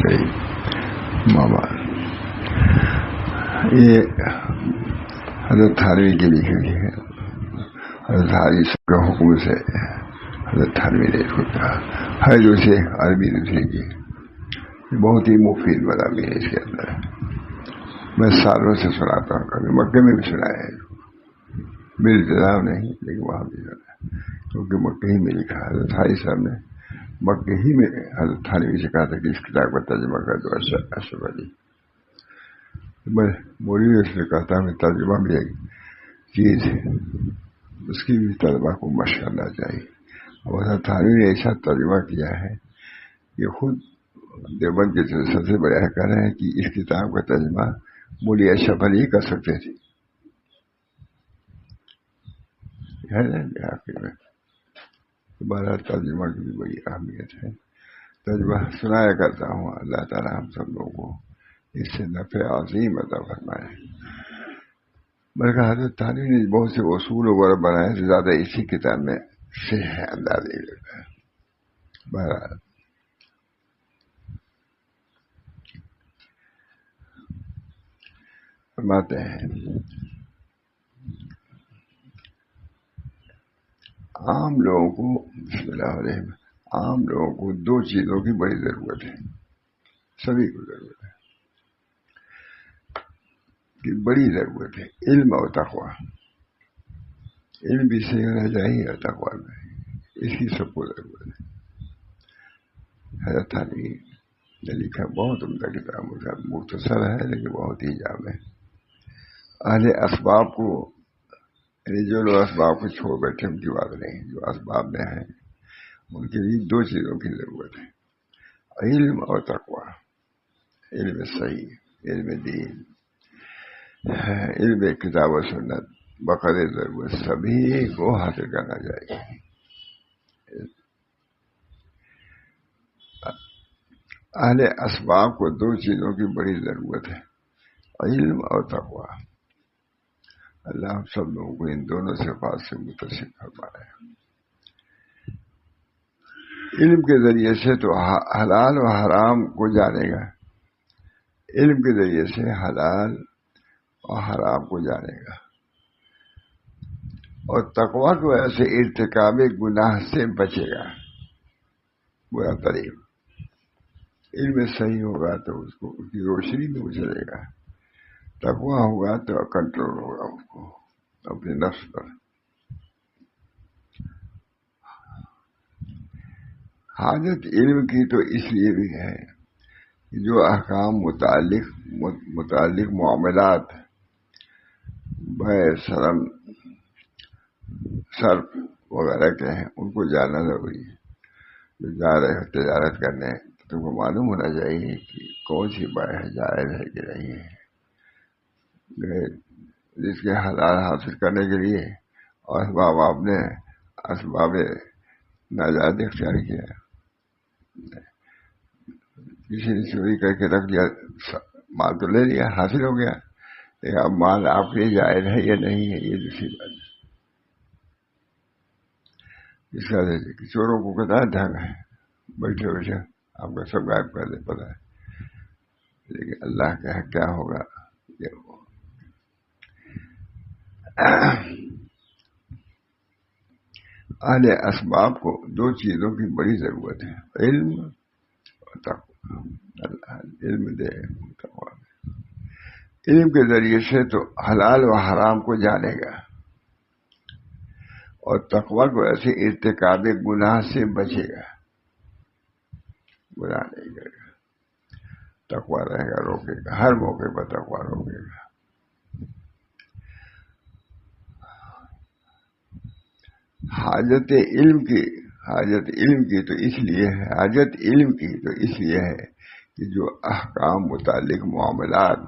صحیح ماما یہ حضرت تھانوی کی لکھی ہوئی ہے. حضرت تھانوی سب کے حکم سے حضرت تھانوی نے اس کو کہا ہے جو سے عربی دوسری کی بہت ہی مفید مضامین ہے اس کے اندر. میں سالوں سے سناتا ہوں, کبھی مکے میں بھی سنا ہے, میرے انتظام نہیں لیکن وہاں بھی سنا ہے کیونکہ مکے ہی میں لکھا. حضرت تھانوی صاحب نے مکے ہی میں حضرت تھانوی سے کہا تھا کہ اس کتاب کا ترجمہ کر دو اشرف علی. میں موری اس نے کہا تھا میں ترجمہ بھی ایک چیز اس کی بھی طلبا کو مشق کرنا چاہیے. اور حضرت تھانوی نے ایسا ترجمہ کیا ہے کہ خود دیوبند کے سب سے بڑے کہہ رہے ہیں کہ اس کتاب کا ترجمہ مولی اشرف علی کر سکتے تھے. آخر میں تمہارا ترجمہ کی بھی بڑی اہمیت ہے. ترجمہ سنایا کرتا ہوں. اللہ تعالیٰ ہم سب لوگوں کو اس سے نفع عظیم عطا فرمائے. بلکہ حضرت تھانوی نے بہت سے اصول وغیرہ بنائے تو زیادہ اسی کتاب میں سے ہے انداز نہیں لگتا ہے. بہرحال فرماتے ہیں عام لوگوں کو بسم اللہ علیہ عام لوگوں کو دو چیزوں کی بڑی ضرورت ہے, سبھی کو ضرورت ہے کہ بڑی ضرورت ہے, علم اور تقوی. علم بھی صحیح ہونا چاہیے اور تقوی بھی, اس کی سب کو ضرورت ہے. حضرت تھانوی نے لکھا بہت عمدہ کتاب, مختصر ہے لیکن بہت ہی جامع ہے. اہل اسباب کو یعنی جو لوگ اسباب کو چھوڑ بیٹھے ان کی بات نہیں, جو اسباب میں ہیں ان کے لیے دو چیزوں کی ضرورت ہے, علم اور تقوی. علم صحیح, علم دین, علم کتاب و سنت بقدر ضرورت سبھی کو حاصل کرنا چاہیے. اہل اسباب کو دو چیزوں کی بڑی ضرورت ہے, علم اور تقوی. اللہ ہم سب لوگوں کو ان دونوں صفات سے متصف فرمائے. علم کے ذریعے سے تو حلال و حرام کو جانے گا, علم کے ذریعے سے حلال اور حرام کو جانے گا, اور تقوی کی وجہ سے ارتکاب گناہ سے بچے گا. برا طریق علم صحیح ہوگا تو اس کو اس کی روشنی میں گزرے گا, تقوی ہوگا تو کنٹرول ہوگا اس کو اپنے نفس پر. حاجت علم کی تو اس لیے بھی ہے کہ جو احکام متعلق معاملات بے شرم صرف وغیرہ کے ہیں ان کو جاننا ضروری ہے. جو جا رہے ہیں تجارت کرنے تو تم کو معلوم ہونا چاہیے کہ کون سی بائیں جائز ہے کہ نہیں ہے. جس کے حلال حاصل کرنے کے لیے اور اسباب آپ نے اسباب ناجائز اختیار کیا, کسی نے چوری کر کے رکھ لیا, مال تو لے لیا, حاصل ہو گیا, لیکن اب مال آپ کے جائز ہے یا نہیں ہے یہ دوسری بات ہے. اس کا چوروں کو کتنا ڈھنگ ہے, بیٹھے بیٹھے آپ کا سب غائب کر دے پتا ہے, لیکن اللہ کا کیا ہوگا. اہل اسباب کو دو چیزوں کی بڑی ضرورت ہے, علم اور تقوی. علم دے تقوی. علم کے ذریعے سے تو حلال و حرام کو جانے گا, اور تقوی کو ایسے ارتکاب گناہ سے بچے گا, گناہ نہیں کرے گا. تقوی رہے گا, روکے گا, ہر موقع پر تقوی روکے گا. حاجت علم کی تو اس لیے ہے, حاجت علم کی تو اس لیے ہے کہ جو احکام متعلق معاملات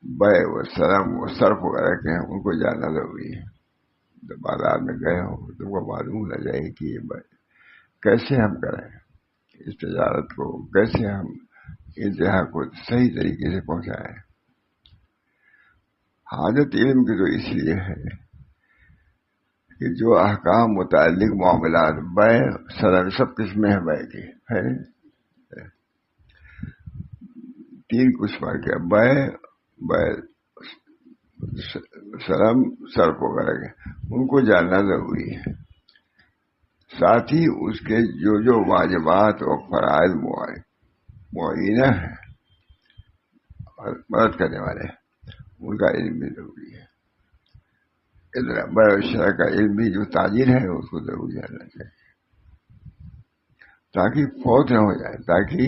بے و سرم و صرف وغیرہ کے ہیں ان کو جاننا ضروری ہے. جب بازار میں گئے ہو تو وہ معلوم ہونا چاہیے کہ یہ کیسے ہم کریں اس تجارت کو, کیسے ہم انتہا کو صحیح طریقے سے پہنچائیں. حاجت علم کی تو اس لیے ہے کہ جو احکام متعلق معاملات بے سرم سب قسمیں ہیں بے کی ہے, 3 کچھ پڑھ کے بے بے سلم صرف وغیرہ کے ان کو جاننا ضروری ہے. ساتھ ہی اس کے جو واجبات اور فرائض معینہ ہیں اور مدد کرنے والے ان کا علم بھی ضروری ہے. اتنا بڑا شرع کا علم بھی جو تاجر ہے اس کو ضرور جاننا چاہیے تاکہ فوت نہ ہو جائے. تاکہ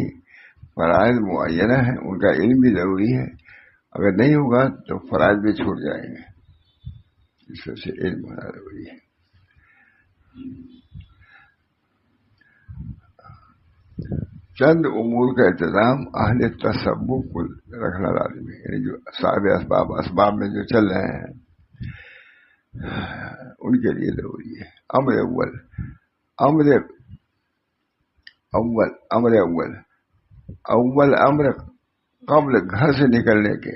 فرائض معینہ ہیں ان کا علم بھی ضروری ہے. اگر نہیں ہوگا تو فرائض بھی چھوٹ جائیں گے. اس وجہ سے علم ہونا ضروری ہے. چند امور کا انتظام اہل تصوف کو رکھنا لازمی ہے. یعنی جو صاحب اسباب میں جو چل رہے ہیں ان کے لیے ضروری ہے. اول امر قبل گھر سے نکلنے کے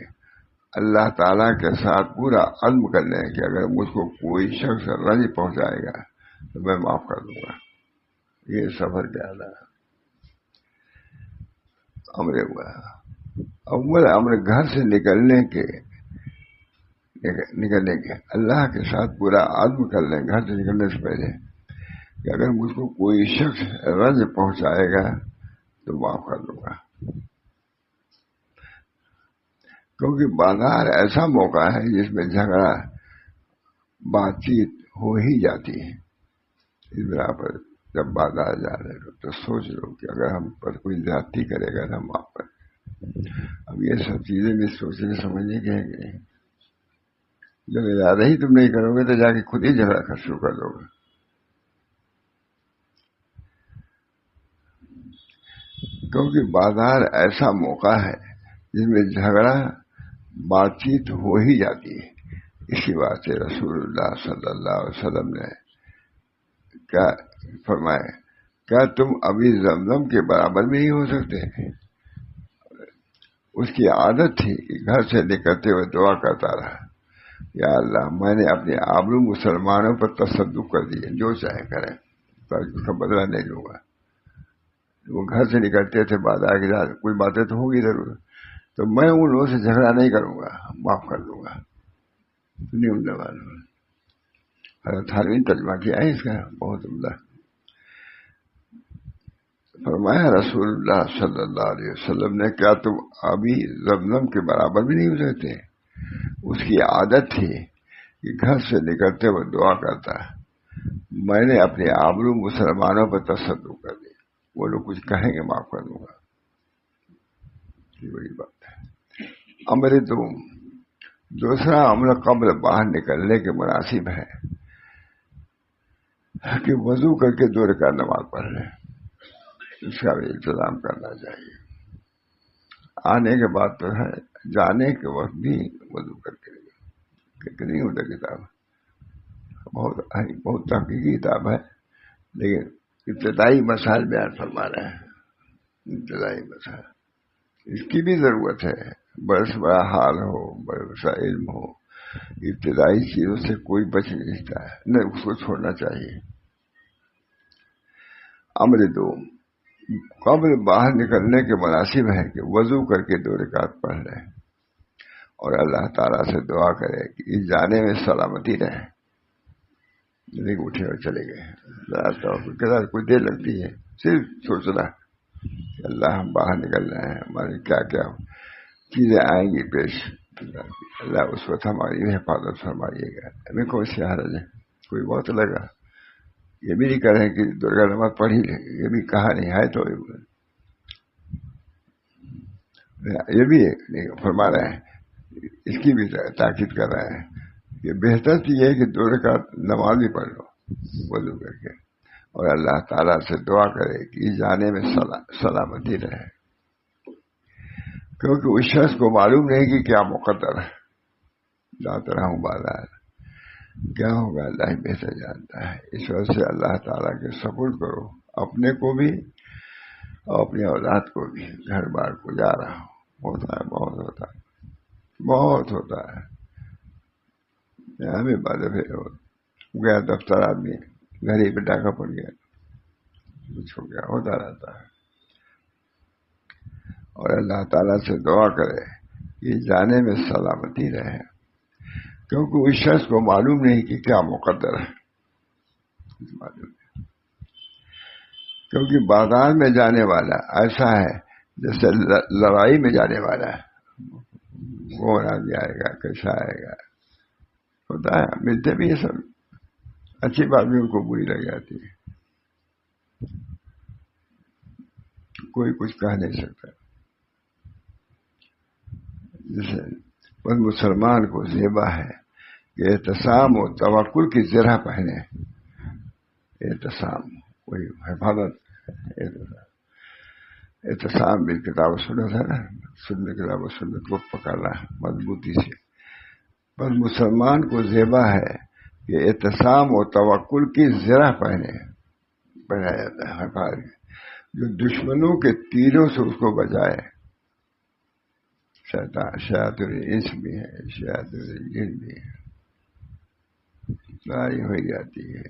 اللہ تعالیٰ کے ساتھ پورا عزم کرنے کہ اگر مجھ کو کوئی شخص رنج پہنچائے گا تو میں معاف کر دوں گا. یہ سفر کے اعلیٰ اول امر گھر سے نکلنے کے اللہ کے ساتھ پورا عزم کر لیں گھر سے نکلنے سے پہلے کہ اگر مجھ کو کوئی شخص رنج پہنچائے گا تو معاف کر دوں گا. کیونکہ بازار ایسا موقع ہے جس میں جھگڑا بات چیت ہو ہی جاتی ہے. اس بنا پر جب بازار جا رہے ہو تو سوچ لو کہ اگر ہم پر کوئی زیادتی کرے گا تو ہم معاف کر دیں. اب یہ سب چیزیں بھی سوچنے سمجھنے کے ہیں. جب ارادہ ہی تم نہیں کرو گے تو جا کے خود ہی جھگڑا شروع کر دو گے. کیونکہ بازار ایسا موقع ہے جس میں جھگڑا بات چیت ہو ہی جاتی ہے. اسی بات سے رسول اللہ صلی اللہ علیہ وسلم نے کیا فرمایا, کیا تم ابھی زمزم کے برابر بھی نہیں ہو سکتے؟ اس کی عادت تھی کہ گھر سے نکلتے ہوئے دعا کرتا رہا, یا اللہ میں نے اپنے آبرو مسلمانوں پر تصدق کر دیے, جو چاہے کریں پر اس کا بدلہ نہیں لوں گا. وہ گھر سے نکلتے تھے بازار کے ساتھ کوئی باتیں تو ہوگی ضرور, تو میں ان لوگوں سے جھگڑا نہیں کروں گا, معاف کر دوں گا. نہیں عمدہ معلوم حضرت حاروی ترجمہ کیا ہے اس کا, بہت عمدہ. فرمایا رسول اللہ صلی اللہ علیہ وسلم نے, کیا تم ابھی زمزم کے برابر بھی نہیں ہو سکتے؟ اس کی عادت تھی کہ گھر سے نکلتے ہوئے دعا کرتا, میں نے اپنے آبرو مسلمانوں پر تصدق کر دیا, وہ لوگ کچھ کہیں گے معاف کر دوں گا. یہ بڑی بات ہے. امر دوسرا عمل قبل باہر نکلنے کے مناسب ہے کہ وضو کر کے 2 رکعت نماز پڑھ لیں. اس کا بھی انتظام کرنا چاہیے. آنے کے بعد تو ہے, جانے کے وقت بھی وضو کر کے نہیں ہوتا. کتاب بہت تحقیقی کتاب ہے, لیکن ابتدائی مسائل بیان فرما رہے ہیں. ابتدائی مسائل اس کی بھی ضرورت ہے. بڑا سے بڑا حال ہو, بڑا سا علم ہو, ابتدائی چیزوں سے کوئی بچ نہیں سکتا ہے, نہ اس کو چھوڑنا چاہیے. امر 2 قبل باہر نکلنے کے مناسب ہے کہ وضو کر کے 2 رکعت پڑھ لیں اور اللہ تعالیٰ سے دعا کرے کہ اس جانے میں سلامتی رہے. نہیں اٹھے اور چلے گئے, کوئی دیر لگتی ہے, صرف سوچنا کہ اللہ ہم باہر نکل رہے ہیں, ہماری کیا کیا چیزیں آئیں گی پیش, اللہ اس وقت ہماری حفاظت فرمائیے گا. ہمیں کون سی حرج ہے, کوئی بہت لگا. یہ بھی نہیں کر رہے کہ 2 رکعت نماز پڑھ ہی لیں, یہ بھی کہا نہیں ہے. تو یہ بھی فرما رہے ہیں, اس کی بھی تاکید کر رہے ہیں کہ بہتر تو یہ ہے کہ 2 رکعت نماز بھی پڑھ لو وضو کر کے, اور اللہ تعالیٰ سے دعا کرے کہ جانے میں سلامتی رہے. کیونکہ اس شخص کو معلوم نہیں کہ کیا مقدر ہے. جاتا رہا ہوں بازار, کیا ہوگا اللہ ہی بہتر جانتا ہے. اس وجہ سے اللہ تعالیٰ کے سپرد کرو, اپنے کو بھی اور اپنی اولاد کو بھی. گھر بار کو جا رہا ہوں, ہوتا ہے, بہت ہوتا ہے, بہت ہوتا ہے. ہمیں بات گیا دفتر, آدمی گھر ہی پہ ڈاکہ پڑ گیا, کچھ ہو گیا, ہوتا رہتا ہے. اور اللہ تعالیٰ سے دعا کرے کہ جانے میں سلامتی رہے، کیونکہ اس شخص کو معلوم نہیں کہ کیا مقدر ہے، معلوم نہیں۔ کیونکہ بازار میں جانے والا ایسا ہے جیسے لڑائی میں جانے والا ہے، کون آدمی آئے گا، کیسا آئے گا، ہوتا ہے، ملتے بھی یہ سب، اچھی بات بھی ان کو بری لگ جاتی ہے، کوئی کچھ کہہ نہیں سکتا۔ جیسے بس مسلمان کو زیبا ہے کہ احتسام و توکل کی زرہ پہنے، احتسام وہی حفاظت، احتسام بھی کتاب و سنت ہے نا، سنت کتاب و سنت کو پکڑنا مضبوطی سے۔ بس مسلمان کو زیبا ہے کہ احتسام و توکل کی زرہ پہنا جاتا ہے، حفاظت، جو دشمنوں کے تیروں سے اس کو بچائے۔ شیاطین الانس بھی ہے، شیاطین الجن بھی ہے، لڑائی ہو جاتی ہے۔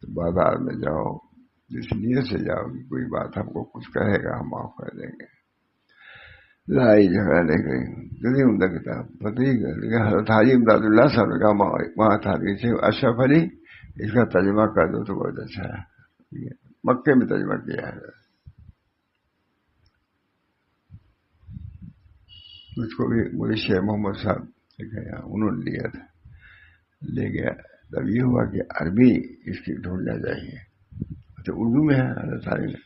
تو بازار میں جاؤ جس نیت سے جاؤ کہ کوئی بات ہم کو کچھ کہے گا ہم معاف کر دیں گے، لڑائی جھگڑا نہیں کریں گے۔ کتنی عمدہ کتاب پتہ ہی کہ حضرت حاجی امداد اللہ صاحب نے کہا وہاں تھا اشرف علی، اس کا ترجمہ کر دو تو بہت اچھا ہے، مکے میں ترجمہ کیا ہے، اس کو بھی مجھے شیخ محمد صاحب انہوں نے لیا تھا، لے گیا، تب یہ ہوا کہ عربی اس کی ڈھونڈنا چاہیے، تو اردو میں ہے حضرت حاجی نے،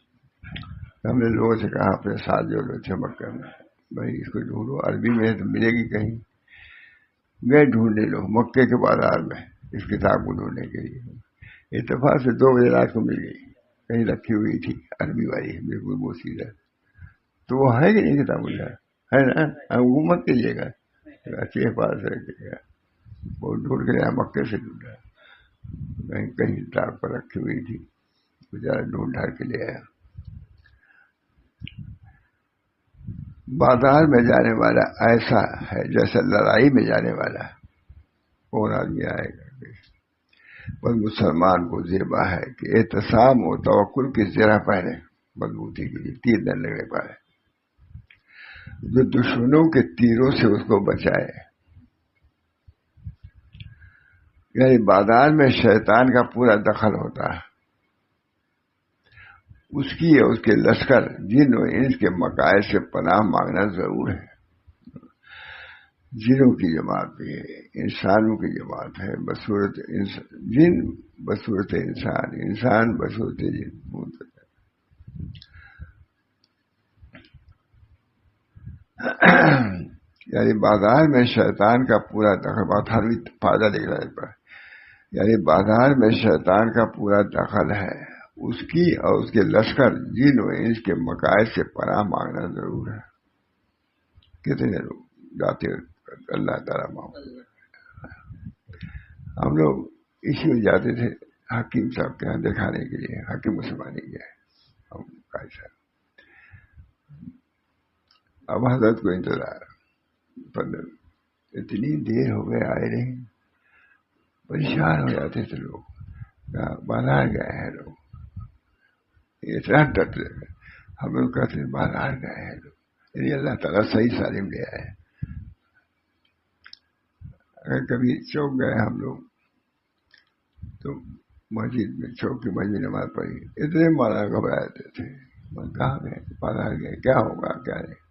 ہم نے لوگوں سے کہا اپنے ساتھ جو لوگ تھے مکہ میں، بھائی اس کو ڈھونڈو، عربی میں ہے تو ملے گی کہیں، گئے ڈھونڈنے لوگ مکے کے بازار میں اس کتاب کو ڈھونڈنے کے لیے، اتفاق سے 2 بجے رات کو مل گئی، کہیں رکھی ہوئی تھی عربی والی بالکل بوسیدہ، تو وہ ہے کہ نہیں کتاب اللہ ہے نا، حکومت کیجیے گا، اچھی حفاظت سے رکھیے گا، وہ ڈھونڈ کے مکے سے ڈھونڈا، کہیں کہیں کتاب پر رکھی ہوئی تھی، بیچارہ ڈھونڈ ڈھاڑ کے لے آیا۔ بازار میں جانے والا ایسا ہے جیسے لڑائی میں جانے والا، کون آدمی آئے گا۔ بس مسلمان کو زیبا ہے کہ احتسام و توکل کی زرہ پہنے، مضبوطی کے لیے تیر نہ لگنے پائے، جو دشمنوں کے تیروں سے اس کو بچائے۔ یعنی بازار میں شیطان کا پورا دخل ہوتا ہے، اس کی اور اس کے لشکر جن و انس کے مکائد سے پناہ مانگنا ضرور ہے۔ جنوں کی جماعت بھی ہے، انسانوں کی جماعت ہے، بصورت جن بصورت انسان، انسان بصورت جن۔ یعنی بازار میں شیطان کا پورا دخل، بات ہر فائدہ لکھ رہا ہے پر، یعنی بازار میں شیطان کا پورا دخل ہے، اس کی اور اس کے لشکر جن و انس کے مکائد سے پناہ مانگنا ضرور ہے۔ کتنے لوگ جاتے اللہ تعالیٰ معاف، ہم لوگ اسی میں جاتے تھے حکیم صاحب کے یہاں دکھانے کے لیے، حکیم عثمانی کے ہم صاحب، اب حضرت کو انتظار، اتنی دیر ہو گئے آئے نہیں، پریشان ہو جاتے تھے لوگ، بازار گئے ہیں لوگ، اتنا ڈرتے ہم لوگ کہتے ہیں بازار گئے ہیں لوگ، یعنی اللہ تعالیٰ صحیح سالم لے آئے۔ اگر کبھی چوک گئے ہم لوگ تو مسجد میں چوک کی مسجد نماز پڑھی، اتنے مالا گھبراتے تھے، کہاں گئے، بازار گئے، کیا ہوگا کیا نہیں،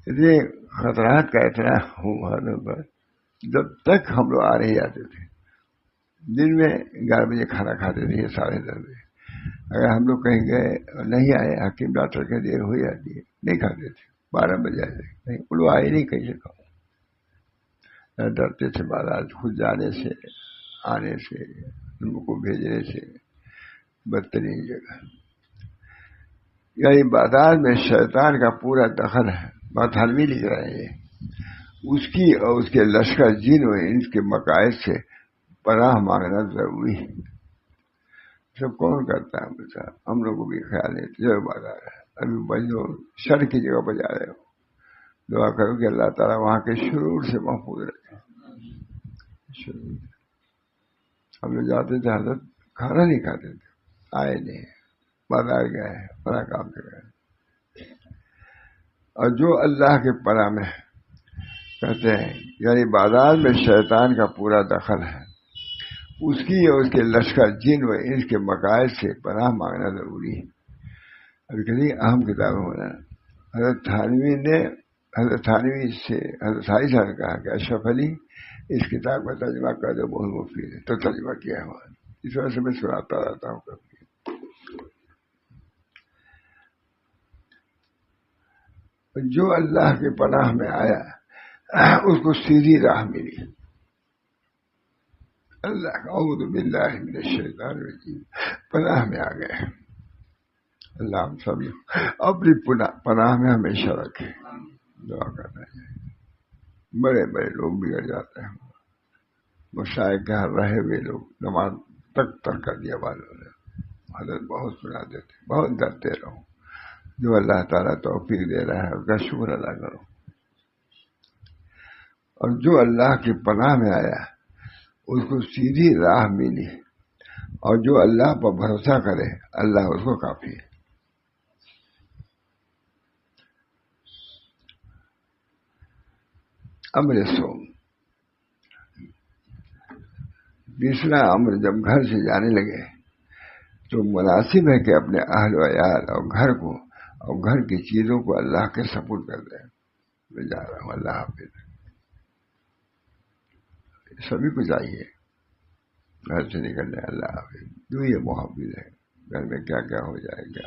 اتنے خطرات کا اتنا ہوا پر، جب تک ہم لوگ آ رہے جاتے تھے، دن میں 11 بجے کھانا کھاتے تھے، 10:30 بجے، اگر ہم لوگ کہیں گئے اور نہیں آئے، حکیم ڈاکٹر کے دیر ہو جاتی ہے، نہیں کھاتے تھے، 12 بجے آئے نہیں، وہ لوگ آئے نہیں، کہیں سے کھاؤ، ڈرتے تھے بازار خود جانے سے، آنے سے، ان کو بھیجنے سے، بدترین جگہ۔ یعنی بازار میں شیطان کا پورا دخل ہے، بات حلوی لکھ رہے ہیں، اس کی اور اس کے لشکر جن و انس کے مقاصد سے پناہ مانگنا ضروری ہے۔ سب کون کرتا ہے بتا، ہم لوگ کو بھی خیال ہے جو بازار ہے، ابھی بجو شر کی جگہ بجا رہے ہو، دعا کرو کہ اللہ تعالیٰ وہاں کے شرور سے محفوظ رکھے۔ ہم لوگ جاتے تھے، حضرت کھانا نہیں کھاتے تھے، آئے نہیں، بازار گئے، بڑا کام کر گئے، اور جو اللہ کے پناہ میں کہتے ہیں، یعنی بازار میں شیطان کا پورا دخل ہے، اس کی اور اس کے لشکر جن و انس کے مقاصد سے پناہ مانگنا ضروری ہے۔ ابھی کتنی اہم کتابیں ہونا، حضرت تھانوی نے حضرت تھانوی سے حضرت حائی صاحب نے کہا کہ اشرف علی اس کتاب کا ترجمہ کر دو، بہت مفید ہے، تو ترجمہ کیا ہے وہاں۔ اس وجہ سے میں سناتا رہتا ہوں کبھی۔ جو اللہ کے پناہ میں آیا اس کو سیدھی راہ ملی۔ اللہ اعوذ باللہ من الشیطان الرجیم، پناہ میں آ گئے۔ اللہ ہم سبھی اپنی پناہ میں ہمیشہ رکھے، دعا کرنا ہے۔ بڑے بڑے لوگ بگڑ جاتے ہیں، مشائخ کے رہے ہوئے لوگ نماز تک کر دیا والوں نے۔ حضرت بہت سنا دیتے، بہت ڈرتے رہو، جو اللہ تعالیٰ توفیق دے رہا ہے اس کا شکر ادا کرو۔ اور جو اللہ کی پناہ میں آیا اس کو سیدھی راہ ملی، اور جو اللہ پر بھروسہ کرے اللہ اس کو کافی ہے۔ امر سوم، تیسرا امر، جب گھر سے جانے لگے تو مناسب ہے کہ اپنے اہل و عیال اور گھر کو اور گھر کی چیزوں کو اللہ کے سپرد کر دیں۔ میں جا رہا ہوں، اللہ حافظ۔ سبھی کو چاہیے گھر سے نکلنے، اللہ حافظ، جو یہ محافظ ہے، گھر میں کیا کیا ہو جائے گا۔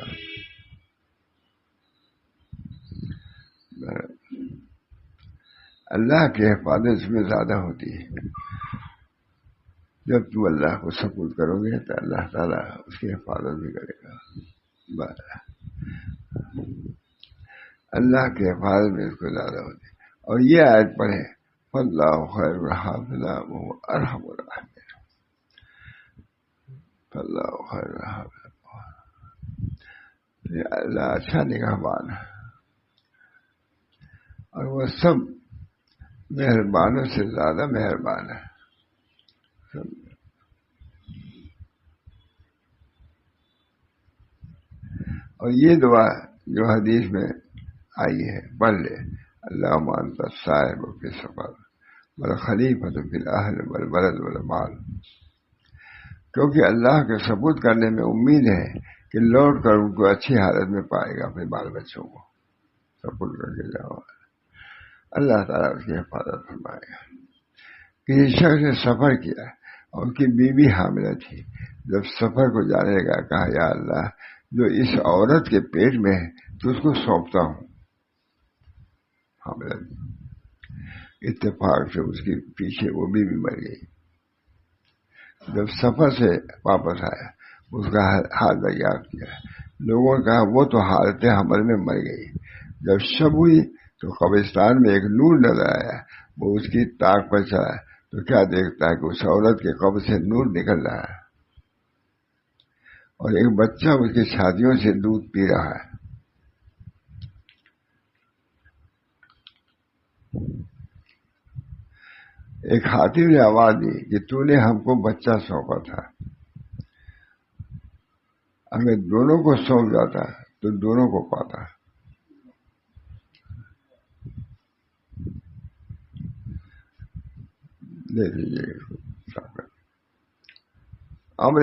اللہ کی حفاظت اس میں زیادہ ہوتی ہے۔ جب تم اللہ کو سپرد کرو گے تو اللہ تعالیٰ اس کی حفاظت بھی کرے گا۔ اللہ کی حفاظت میں اس کو زیادہ ہوتی ہے۔ اور یہ آیت پڑھے، فاللہ خیر الحافظ وہو ارحم الراحمین، فاللہ خیر الحافظ، اللہ اچھا نگہبان ہے اور وہ سب مہربانوں سے زیادہ مہربان ہے۔ اور یہ دعا جو حدیث میں آئی ہے پڑھ لے، اللہم انت الصاحب فی السفر والخلیفۃ فی الاہل والولد والمال، کیونکہ اللہ کے سپرد کرنے میں امید ہے کہ لوٹ کر ان کو اچھی حالت میں پائے گا۔ اپنے بال بچوں کو سپرد کر کے جاؤ، اللہ تعالیٰ اس کی حفاظت فرمائے گا۔ کسی شخص نے سفر کیا اور ان کی بیوی حاملہ تھی، جب سفر کو جانے لگا کہا، یا اللہ، جو اس عورت کے پیٹ میں ہے تو اس کو سونپتا ہوں۔ حاملہ تھی، اتفاق سے اس کے پیچھے وہ بھی مر گئی۔ جب سفر سے واپس آیا اس کا حال دریافت کیا، لوگوں نے کہا وہ تو حالت حمل میں مر گئی۔ جب شب ہوئی تو قبرستان میں ایک نور نظر آیا، وہ اس کی طاق پر چڑھا تو کیا دیکھتا ہے کہ اس عورت کے قبر سے نور نکل رہا ہے اور ایک بچہ اس کی چھاتیوں سے دودھ پی رہا ہے۔ ایک خاتم نے آواز دی کہ تو نے ہم کو بچہ سونپا تھا، اگر دونوں کو سونپ جاتا تو دونوں کو پاتا۔ دے دیجیے اس کو۔ امر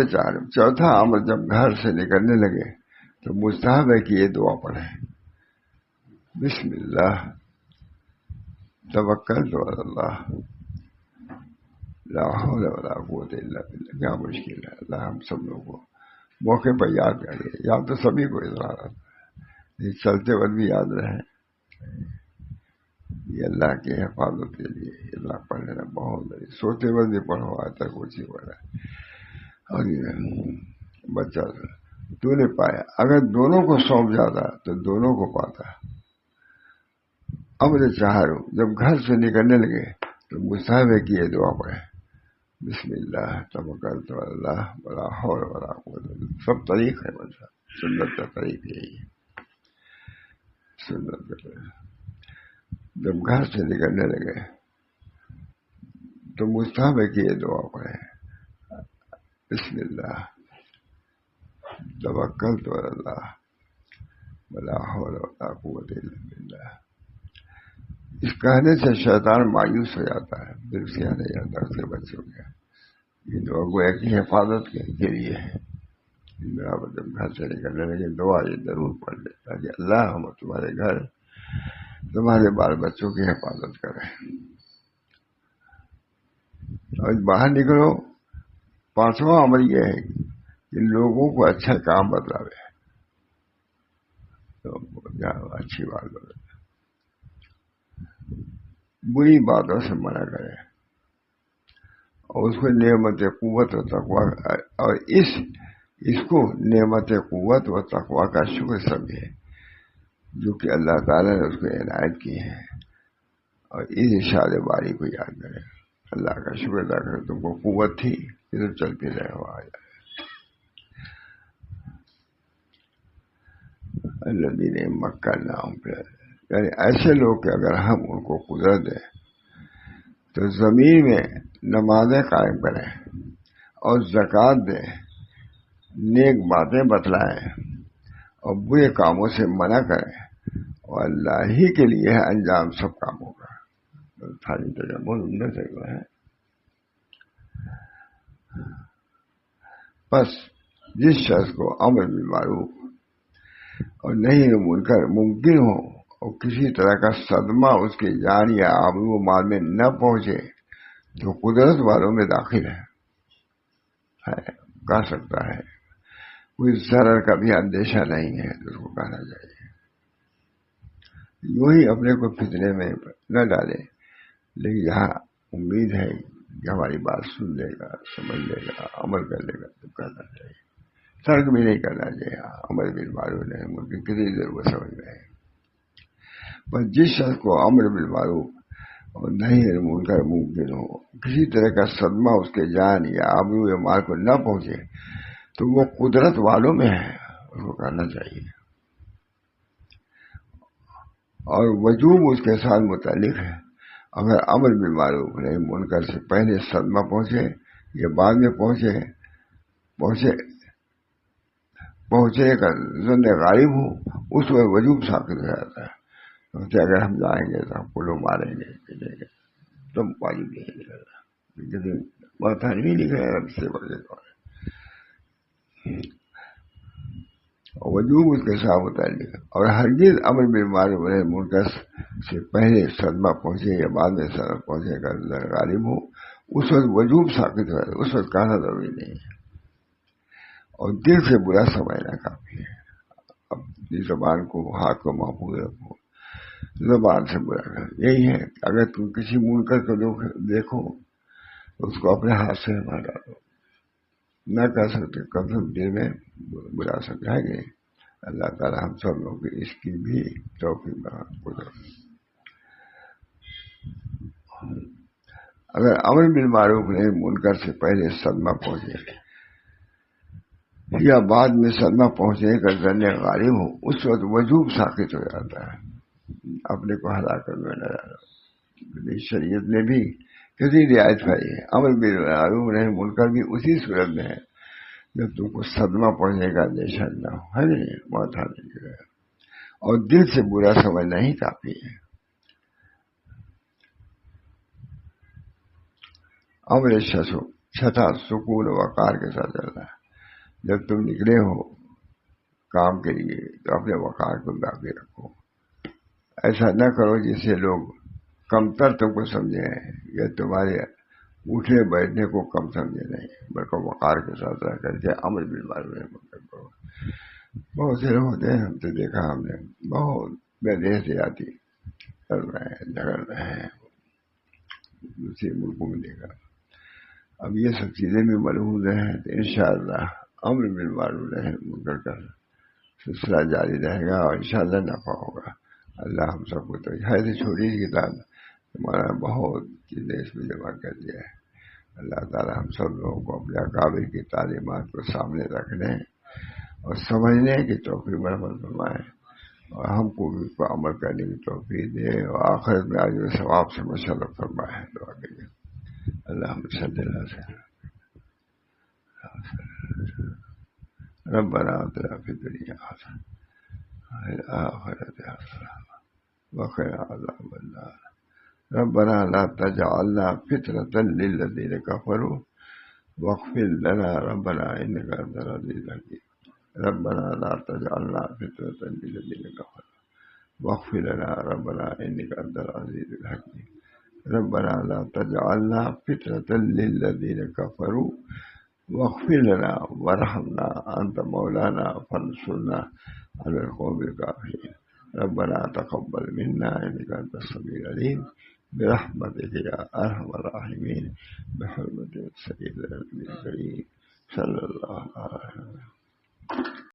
چوتھا امر، جب گھر سے نکلنے لگے تو مستحب ہے کہ یہ دعا پڑھیں، بسم اللہ توکلت علی اللہ لا حول ولا قوت الا باللہ۔ کیا مشکل ہے، اللہ ہم سب لوگوں کو موقع پر یاد کر لے، یاد تو سبھی کو اظہار آتا ہے، چلتے وقت بھی یاد رہے۔ یہ اللہ کی حفاظت کے لیے اللہ پڑھ لینا بہت بڑی، سوتے وقت بھی پڑھو، آج تک اسی پڑھا۔ اور بچہ تو نے پایا، اگر دونوں کو سونپ جاتا تو دونوں کو پاتا۔ امر چہاروں، جب گھر سے نکلنے لگے تو مستحب ہے کہ یہ دعا پڑھے، بسم اللہ توکلت علی اللہ ولا حول ولا قوت الا باللہ۔ سب طریق ہے، بچہ سنت کا طریق یہی ہے، سنت کا طریق۔ جب گھر سے نکلنے لگے تو مستحب ہے کہ یہ دعا پڑھے، بسم اللہ توکلت علی اللہ ولا حول ولا قوت الا باللہ. اس کہنے سے شیطان مایوس ہو جاتا ہے، دل سے آنے جاتا ہے اس کے بچوں کے. یہ دعا گویا کی حفاظت کے لیے ہے. برابر جب گھر سے نکلنے لگے دعا یہ ضرور پڑھ لے تاکہ اللہ ہم تمہارے گھر تمہارے بال بچوں کی حفاظت کرے. اور باہر نکلو، پانچواں عمل یہ ہے کہ لوگوں کو اچھا کام بتلاوے، اچھی بات بتائے، بری باتوں سے منع کرے، اور اس کو نعمت قوت و تقوی اور اس کو نعمت قوت و تقوی کا شکر سمجھے جو کہ اللہ تعالیٰ نے اس کو عنایت کی ہے، اور اس ارشاد باری کو یاد کرے. اللہ کا شکر ادا کرے تم کو قوت تھی، ادھر چل کے رہے ہو. آیا الذین مکناہم فی الارض، یعنی ایسے لوگ کہ اگر ہم ان کو قدرت دیں تو زمین میں نمازیں قائم کریں اور زکوٰۃ دیں، نیک باتیں بتلائیں اور برے کاموں سے منع کریں، اور اللہ ہی کے لیے ہے انجام سب کاموں کا. تھالی جگہ بہت عمدہ جگہ ہے. بس جس شخص کو امر بالمعروف اور نہی عن المنکر ممکن ہو اور کسی طرح کا صدمہ اس کی جان یا آبرو و مال میں نہ پہنچے تو قدرت والوں میں داخل ہے کہہ سکتا ہے. کوئی ضرر کا بھی اندیشہ نہیں ہے تو اس کو کہنا چاہیے. یوں ہی اپنے کو فتنے میں نہ ڈالے، لیکن یہاں امید ہے کہ ہماری بات سن لے گا، سمجھ لے گا، عمل کر لے گا تو کرنا چاہیے. ترک بھی نہیں کرنا چاہیے. امر بالمعروف نہیں ممکن کسی ضرورت سمجھ میں ہے. بس جس شخص کو امر بالمعروف اور نہی عن المنکر ممکن ہو، کسی طرح کا صدمہ اس کے جان یا آبرو یا مال کو نہ پہنچے تو وہ قدرت والوں میں ہے، اس کو کرنا چاہیے. اور وجوب اس کے ساتھ متعلق ہے. اگر امر بالمعروف نہیں منکر سے پہلے صدمہ پہنچے یا بعد میں پہنچے کا ظن غالب ہو، اس وقت وجوب ثابت ہو جاتا ہے کہ اگر ہم جائیں گے تو ہم کو لوگ ماریں گے پیٹیں گے، تم واجب نہیں نکلنا. لیکن بات نہیں لکھا ہے سے بڑے اور وجوب اس کے ساتھ متعلق ہے. اور ہرگز امر بالمعروف و نہی عن المنکر سے پہلے صدمہ پہنچے یا بعد میں صدمہ پہنچے کا ظن غالب ہو، اس وقت وجوب ثابت ہو جاتا ہے، اس وقت کہنا ضروری نہیں ہے. اور دل سے برا سمجھنا کافی ہے. اپنی زبان کو، ہاتھ کو محفوظ رکھو، زبان سے برا کر. یہی ہے کہ اگر تم کسی منکر کو دیکھو تو اس کو اپنے ہاتھ سے مار ڈالو. نہ کر سکتے کم سے کم دل میں برا سمجھائیں گے. اللہ تعالی ہم سب لوگوں کی اس کی بھی توفیق بنا. اگر امر بالمعروف نہیں منکر سے پہلے صدمہ پہنچے یا بعد میں صدمہ پہنچنے کا ظن غالب ہو، اس وقت وجوب ساقط ہو جاتا ہے. اپنے کو ہلاکت میں نہ ڈالو. شریعت نے بھی کسی رعایت پائی ہے. امر بالمعروف نہیں منکر بھی اسی صورت میں ہے جب تم کو صدمہ پہنچنے کا اندیشہ نہ ہو، ہے نہیں ماتھا نہیں گرے، اور دل سے برا سمجھنا ہی کافی ہے. امر چھٹا سکون و وقار کے ساتھ چلنا ہے. جب تم نکلے ہو کام کے لیے تو اپنے وقار کو باقی رکھو. ایسا نہ کرو جس سے لوگ کمتر تم کو سمجھیں یا تمہارے اٹھنے بیٹھنے کو کم سمجھے نہیں، بلکہ وقار کے ساتھ رہ کر کے امر بالمعروف نہی عن المنکر کرو. بہت سے لوگ ہوتے ہیں، ہم تو دیکھا ہم نے، بہت بے دیہاتی کر رہے ہیں، جھگڑ رہے ہیں. دوسرے ملکوں میں دیکھا. اب یہ سب چیزیں بھی ملحوظ ہیں تو انشاءاللہ امر بالمعروف نہی عن المنکر کا سلسلہ جاری رہے گا اور انشاءاللہ نفع ہوگا. اللہ ہم سب کو تو ہے چھوٹی سی کتاب ہمارا بہت چیزیں اس میں جمع کر دیا ہے. اللہ تعالی ہم سب لوگوں کو اپنے اکابر کی تعلیمات کو سامنے رکھنے اور سمجھنے کی توفیق مرحمت فرمائے، اور ہم کو بھی اس پر عمل کرنے کی توفیق دے، اور آخرت میں اجر و ثواب سے مشرف فرمائے. دعا کریے. اللہم صلی اللہ علیہ ربنا آتنا فی الدنیا حسنہ وفي الآخرة حسنة وقنا عذاب النار ربنا لا تجعلنا فتنة للذين كفروا واغفر لنا ربنا إنك أنت العزيز الحكيم ربنا لا تجعلنا فتنة للذين كفروا واغفر لنا ربنا إنك أنت العزيز الحكيم ربنا لا تجعلنا فتنة للذين كفروا واغفر لنا وارحمنا أنت مولانا فانصرنا على القوم الكافرين ربنا تقبل منا إنك أنت السميع العليم برحمتك يا أرحم الراحمين بحرمة سيدنا النبي الكريم صلى الله عليه وسلم.